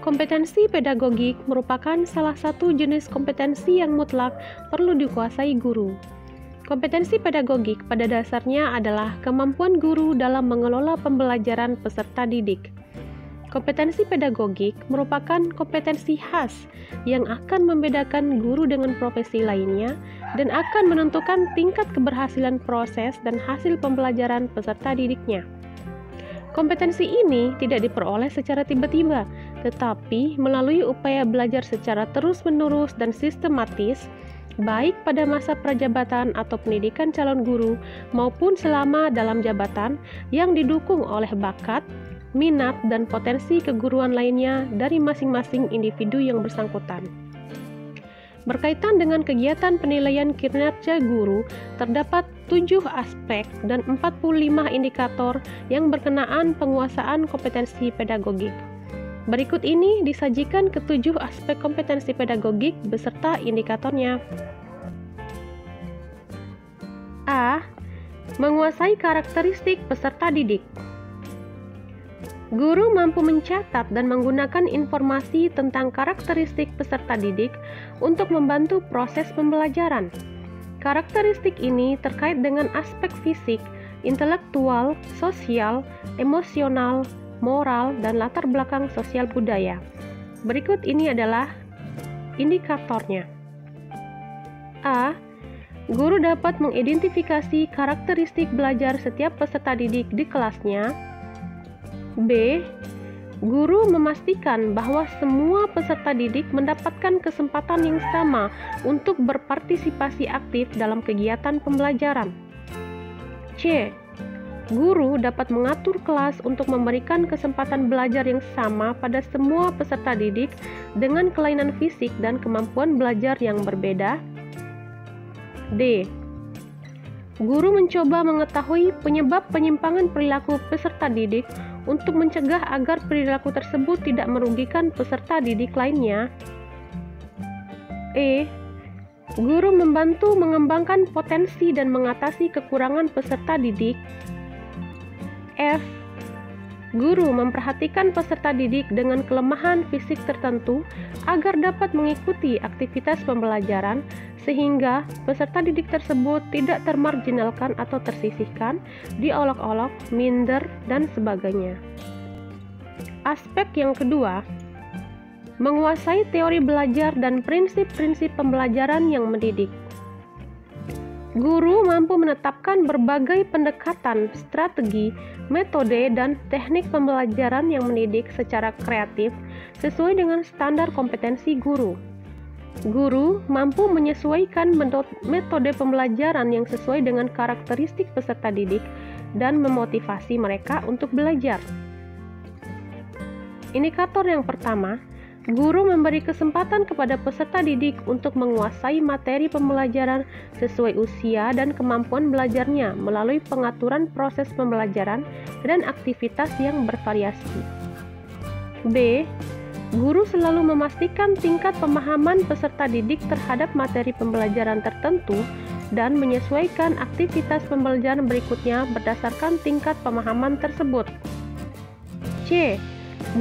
Kompetensi pedagogik merupakan salah satu jenis kompetensi yang mutlak perlu dikuasai guru. Kompetensi pedagogik pada dasarnya adalah kemampuan guru dalam mengelola pembelajaran peserta didik. Kompetensi pedagogik merupakan kompetensi khas yang akan membedakan guru dengan profesi lainnya dan akan menentukan tingkat keberhasilan proses dan hasil pembelajaran peserta didiknya. Kompetensi ini tidak diperoleh secara tiba-tiba, tetapi melalui upaya belajar secara terus-menerus dan sistematis, baik pada masa prajabatan atau pendidikan calon guru maupun selama dalam jabatan yang didukung oleh bakat, minat, dan potensi keguruan lainnya dari masing-masing individu yang bersangkutan. Berkaitan dengan kegiatan penilaian kinerja guru, terdapat 7 aspek dan 45 indikator yang berkenaan penguasaan kompetensi pedagogik. Berikut ini disajikan ketujuh aspek kompetensi pedagogik beserta indikatornya. A. Menguasai karakteristik peserta didik. Guru mampu mencatat dan menggunakan informasi tentang karakteristik peserta didik untuk membantu proses pembelajaran. Karakteristik ini terkait dengan aspek fisik, intelektual, sosial, emosional, moral, dan latar belakang sosial budaya. Berikut ini adalah indikatornya. A. Guru dapat mengidentifikasi karakteristik belajar setiap peserta didik di kelasnya. B. Guru memastikan bahwa semua peserta didik mendapatkan kesempatan yang sama untuk berpartisipasi aktif dalam kegiatan pembelajaran. C. Guru dapat mengatur kelas untuk memberikan kesempatan belajar yang sama pada semua peserta didik dengan kelainan fisik dan kemampuan belajar yang berbeda. D. Guru mencoba mengetahui penyebab penyimpangan perilaku peserta didik untuk mencegah agar perilaku tersebut tidak merugikan peserta didik lainnya. E. Guru membantu mengembangkan potensi dan mengatasi kekurangan peserta didik. F. Guru memperhatikan peserta didik dengan kelemahan fisik tertentu agar dapat mengikuti aktivitas pembelajaran sehingga peserta didik tersebut tidak termarginalkan atau tersisihkan, diolok-olok, minder, dan sebagainya. Aspek yang kedua, menguasai teori belajar dan prinsip-prinsip pembelajaran yang mendidik. Guru mampu menetapkan berbagai pendekatan, strategi, metode, dan teknik pembelajaran yang mendidik secara kreatif sesuai dengan standar kompetensi guru. Guru mampu menyesuaikan metode pembelajaran yang sesuai dengan karakteristik peserta didik dan memotivasi mereka untuk belajar. Indikator yang pertama, guru memberi kesempatan kepada peserta didik untuk menguasai materi pembelajaran sesuai usia dan kemampuan belajarnya melalui pengaturan proses pembelajaran dan aktivitas yang bervariasi. B. Guru selalu memastikan tingkat pemahaman peserta didik terhadap materi pembelajaran tertentu dan menyesuaikan aktivitas pembelajaran berikutnya berdasarkan tingkat pemahaman tersebut. C.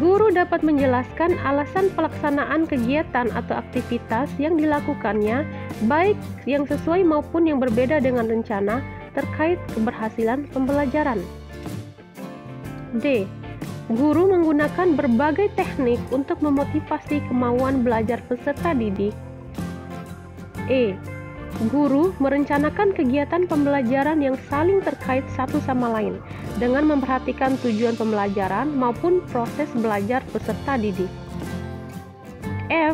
Guru dapat menjelaskan alasan pelaksanaan kegiatan atau aktivitas yang dilakukannya, baik yang sesuai maupun yang berbeda dengan rencana terkait keberhasilan pembelajaran. D. Guru menggunakan berbagai teknik untuk memotivasi kemauan belajar peserta didik. E. Guru merencanakan kegiatan pembelajaran yang saling terkait satu sama lain dengan memperhatikan tujuan pembelajaran maupun proses belajar peserta didik. F.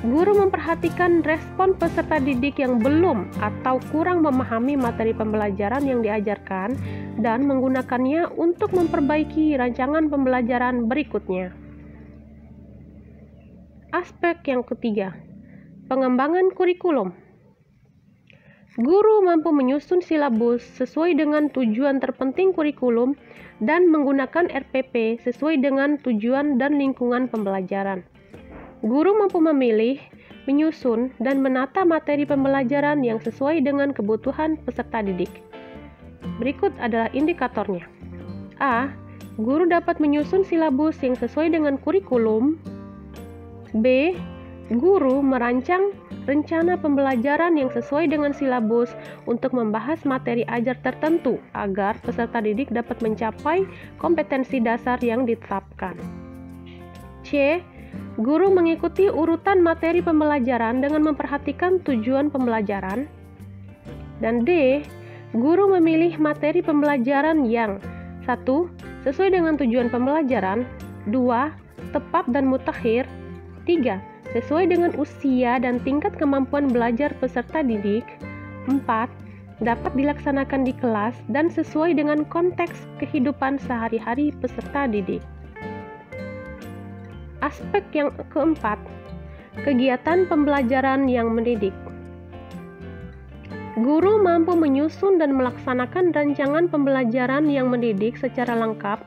Guru memperhatikan respon peserta didik yang belum atau kurang memahami materi pembelajaran yang diajarkan dan menggunakannya untuk memperbaiki rancangan pembelajaran berikutnya. Aspek yang ketiga, pengembangan kurikulum. Guru mampu menyusun silabus sesuai dengan tujuan terpenting kurikulum dan menggunakan RPP sesuai dengan tujuan dan lingkungan pembelajaran. Guru mampu memilih, menyusun, dan menata materi pembelajaran yang sesuai dengan kebutuhan peserta didik. Berikut adalah indikatornya. A. Guru dapat menyusun silabus yang sesuai dengan kurikulum. B. Guru merancang rencana pembelajaran yang sesuai dengan silabus untuk membahas materi ajar tertentu agar peserta didik dapat mencapai kompetensi dasar yang ditetapkan. C. Guru mengikuti urutan materi pembelajaran dengan memperhatikan tujuan pembelajaran. Dan D. Guru memilih materi pembelajaran yang 1. Sesuai dengan tujuan pembelajaran, 2. Tepat dan mutakhir, 3. Sesuai dengan usia dan tingkat kemampuan belajar peserta didik, 4. Dapat dilaksanakan di kelas dan sesuai dengan konteks kehidupan sehari-hari peserta didik. Aspek yang keempat, kegiatan pembelajaran yang mendidik. Guru mampu menyusun dan melaksanakan rancangan pembelajaran yang mendidik secara lengkap.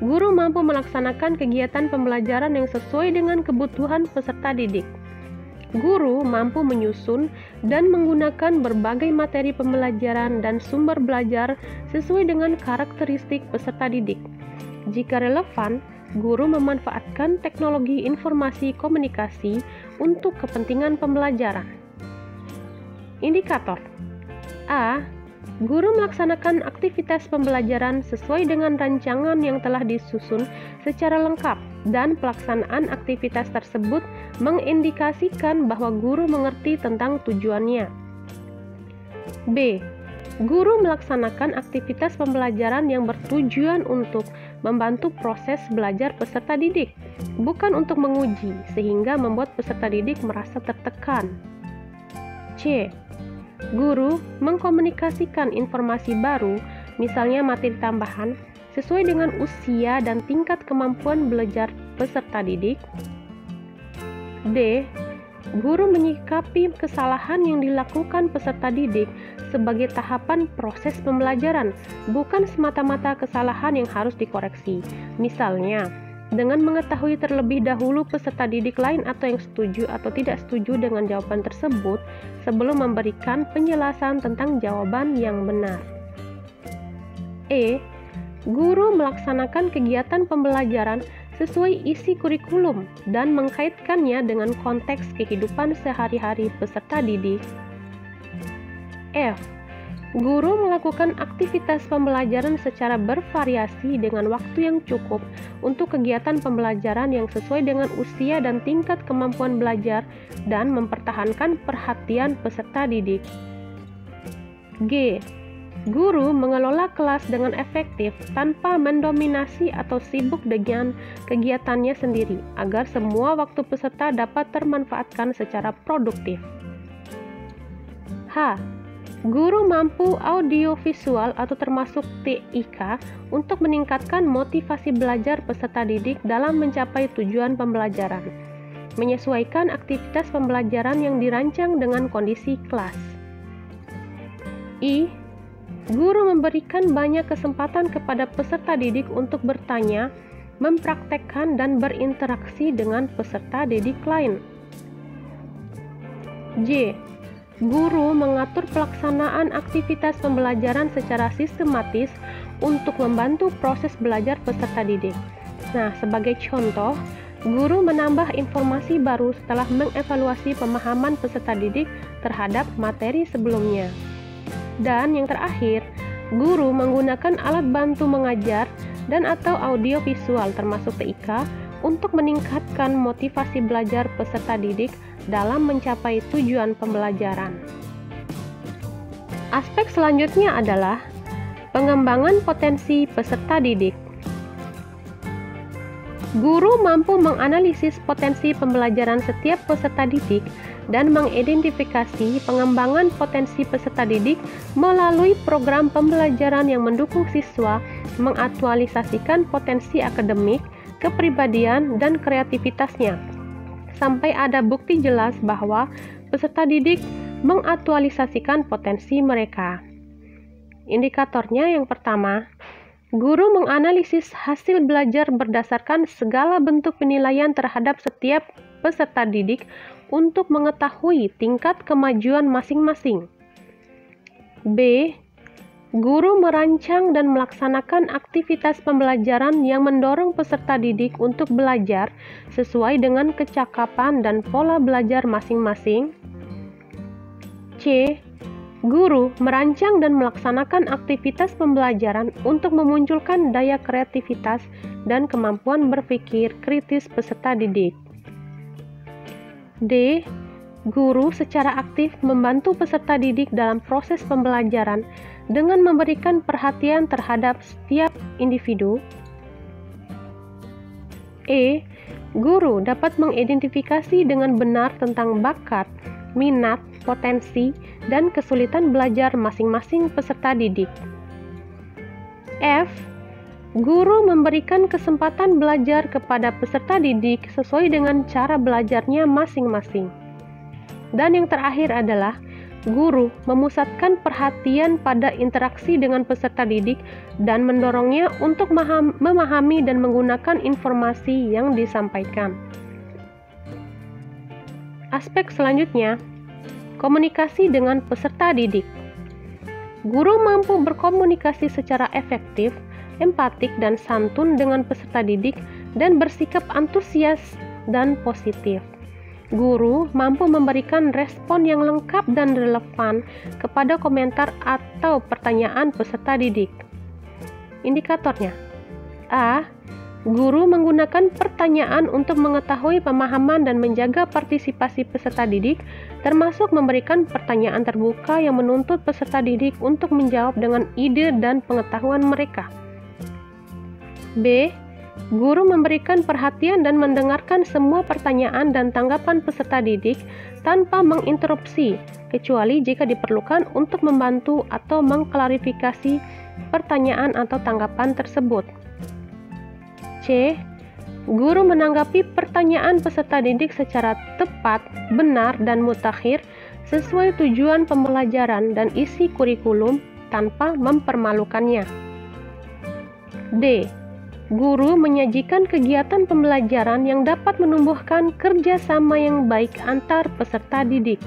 Guru mampu melaksanakan kegiatan pembelajaran yang sesuai dengan kebutuhan peserta didik. Guru mampu menyusun dan menggunakan berbagai materi pembelajaran dan sumber belajar sesuai dengan karakteristik peserta didik. Jika relevan, guru memanfaatkan teknologi informasi komunikasi untuk kepentingan pembelajaran. Indikator A. Guru melaksanakan aktivitas pembelajaran sesuai dengan rancangan yang telah disusun secara lengkap dan pelaksanaan aktivitas tersebut mengindikasikan bahwa guru mengerti tentang tujuannya. B. Guru melaksanakan aktivitas pembelajaran yang bertujuan untuk membantu proses belajar peserta didik, bukan untuk menguji, sehingga membuat peserta didik merasa tertekan. C. Guru mengkomunikasikan informasi baru, misalnya materi tambahan, sesuai dengan usia dan tingkat kemampuan belajar peserta didik. D. Guru menyikapi kesalahan yang dilakukan peserta didik sebagai tahapan proses pembelajaran, bukan semata-mata kesalahan yang harus dikoreksi. Misalnya, dengan mengetahui terlebih dahulu peserta didik lain atau yang setuju atau tidak setuju dengan jawaban tersebut sebelum memberikan penjelasan tentang jawaban yang benar. E. Guru melaksanakan kegiatan pembelajaran sesuai isi kurikulum dan mengkaitkannya dengan konteks kehidupan sehari-hari peserta didik. F. Guru melakukan aktivitas pembelajaran secara bervariasi dengan waktu yang cukup untuk kegiatan pembelajaran yang sesuai dengan usia dan tingkat kemampuan belajar dan mempertahankan perhatian peserta didik. G. Guru mengelola kelas dengan efektif tanpa mendominasi atau sibuk dengan kegiatannya sendiri agar semua waktu peserta dapat termanfaatkan secara produktif. H. Guru mampu audiovisual atau termasuk TIK untuk meningkatkan motivasi belajar peserta didik dalam mencapai tujuan pembelajaran, menyesuaikan aktivitas pembelajaran yang dirancang dengan kondisi kelas. I. Guru memberikan banyak kesempatan kepada peserta didik untuk bertanya, mempraktekkan, dan berinteraksi dengan peserta didik lain. J. Guru mengatur pelaksanaan aktivitas pembelajaran secara sistematis untuk membantu proses belajar peserta didik. Nah, sebagai contoh, guru menambah informasi baru setelah mengevaluasi pemahaman peserta didik terhadap materi sebelumnya. Dan yang terakhir, guru menggunakan alat bantu mengajar dan atau audiovisual termasuk TIK untuk meningkatkan motivasi belajar peserta didik dalam mencapai tujuan pembelajaran. Aspek selanjutnya adalah pengembangan potensi peserta didik. Guru mampu menganalisis potensi pembelajaran setiap peserta didik dan mengidentifikasi pengembangan potensi peserta didik melalui program pembelajaran yang mendukung siswa mengaktualisasikan potensi akademik, kepribadian, dan kreativitasnya, sampai ada bukti jelas bahwa peserta didik mengaktualisasikan potensi mereka. Indikatornya yang pertama, guru menganalisis hasil belajar berdasarkan segala bentuk penilaian terhadap setiap peserta didik untuk mengetahui tingkat kemajuan masing-masing. B. Guru merancang dan melaksanakan aktivitas pembelajaran yang mendorong peserta didik untuk belajar sesuai dengan kecakapan dan pola belajar masing-masing. C. Guru merancang dan melaksanakan aktivitas pembelajaran untuk memunculkan daya kreativitas dan kemampuan berpikir kritis peserta didik. D. Guru secara aktif membantu peserta didik dalam proses pembelajaran dengan memberikan perhatian terhadap setiap individu. E. Guru dapat mengidentifikasi dengan benar tentang bakat, minat, potensi, dan kesulitan belajar masing-masing peserta didik. F. Guru memberikan kesempatan belajar kepada peserta didik sesuai dengan cara belajarnya masing-masing. Dan yang terakhir adalah guru memusatkan perhatian pada interaksi dengan peserta didik dan mendorongnya untuk memahami dan menggunakan informasi yang disampaikan. Aspek selanjutnya, komunikasi dengan peserta didik. Guru mampu berkomunikasi secara efektif, empatik, dan santun dengan peserta didik dan bersikap antusias dan positif. Guru mampu memberikan respon yang lengkap dan relevan kepada komentar atau pertanyaan peserta didik. Indikatornya: A. Guru menggunakan pertanyaan untuk mengetahui pemahaman dan menjaga partisipasi peserta didik, termasuk memberikan pertanyaan terbuka yang menuntut peserta didik untuk menjawab dengan ide dan pengetahuan mereka. B. Guru memberikan perhatian dan mendengarkan semua pertanyaan dan tanggapan peserta didik tanpa menginterupsi, kecuali jika diperlukan untuk membantu atau mengklarifikasi pertanyaan atau tanggapan tersebut. C. Guru menanggapi pertanyaan peserta didik secara tepat, benar, dan mutakhir sesuai tujuan pembelajaran dan isi kurikulum tanpa mempermalukannya. D. Guru menyajikan kegiatan pembelajaran yang dapat menumbuhkan kerjasama yang baik antar peserta didik.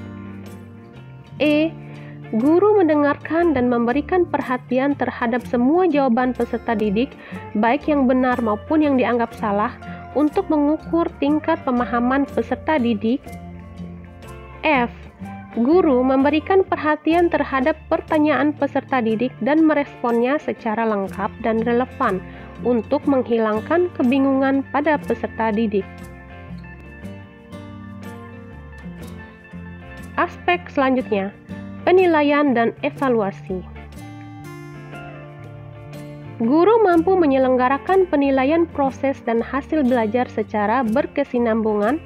E. Guru mendengarkan dan memberikan perhatian terhadap semua jawaban peserta didik, baik yang benar maupun yang dianggap salah, untuk mengukur tingkat pemahaman peserta didik. F. Guru memberikan perhatian terhadap pertanyaan peserta didik dan meresponnya secara lengkap dan relevan untuk menghilangkan kebingungan pada peserta didik. Aspek selanjutnya, penilaian dan evaluasi. Guru mampu menyelenggarakan penilaian proses dan hasil belajar secara berkesinambungan.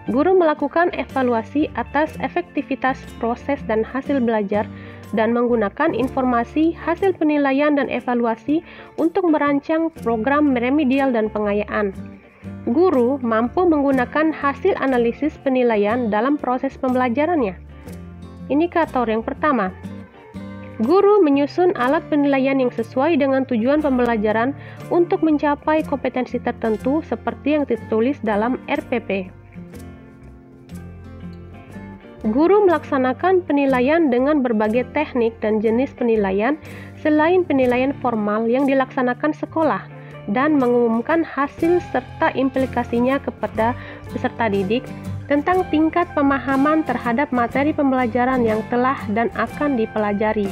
Guru melakukan evaluasi atas efektivitas proses dan hasil belajar dan menggunakan informasi hasil penilaian dan evaluasi untuk merancang program remedial dan pengayaan. Guru mampu menggunakan hasil analisis penilaian dalam proses pembelajarannya. Indikator yang pertama, guru menyusun alat penilaian yang sesuai dengan tujuan pembelajaran untuk mencapai kompetensi tertentu seperti yang tertulis dalam RPP. Guru melaksanakan penilaian dengan berbagai teknik dan jenis penilaian selain penilaian formal yang dilaksanakan sekolah dan mengumumkan hasil serta implikasinya kepada peserta didik tentang tingkat pemahaman terhadap materi pembelajaran yang telah dan akan dipelajari.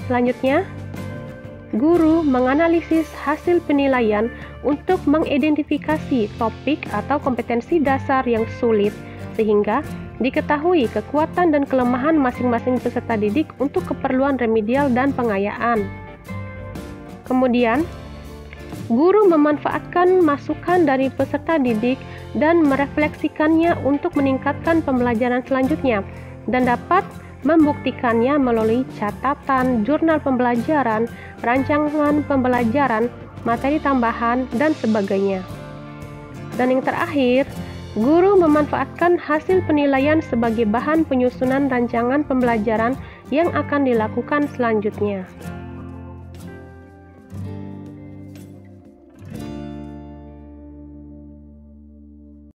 Selanjutnya, guru menganalisis hasil penilaian untuk mengidentifikasi topik atau kompetensi dasar yang sulit sehingga diketahui kekuatan dan kelemahan masing-masing peserta didik untuk keperluan remedial dan pengayaan. Kemudian, guru memanfaatkan masukan dari peserta didik dan merefleksikannya untuk meningkatkan pembelajaran selanjutnya dan dapat membuktikannya melalui catatan, jurnal pembelajaran, rancangan pembelajaran, materi tambahan, dan sebagainya. Dan yang terakhir, guru memanfaatkan hasil penilaian sebagai bahan penyusunan rancangan pembelajaran yang akan dilakukan selanjutnya.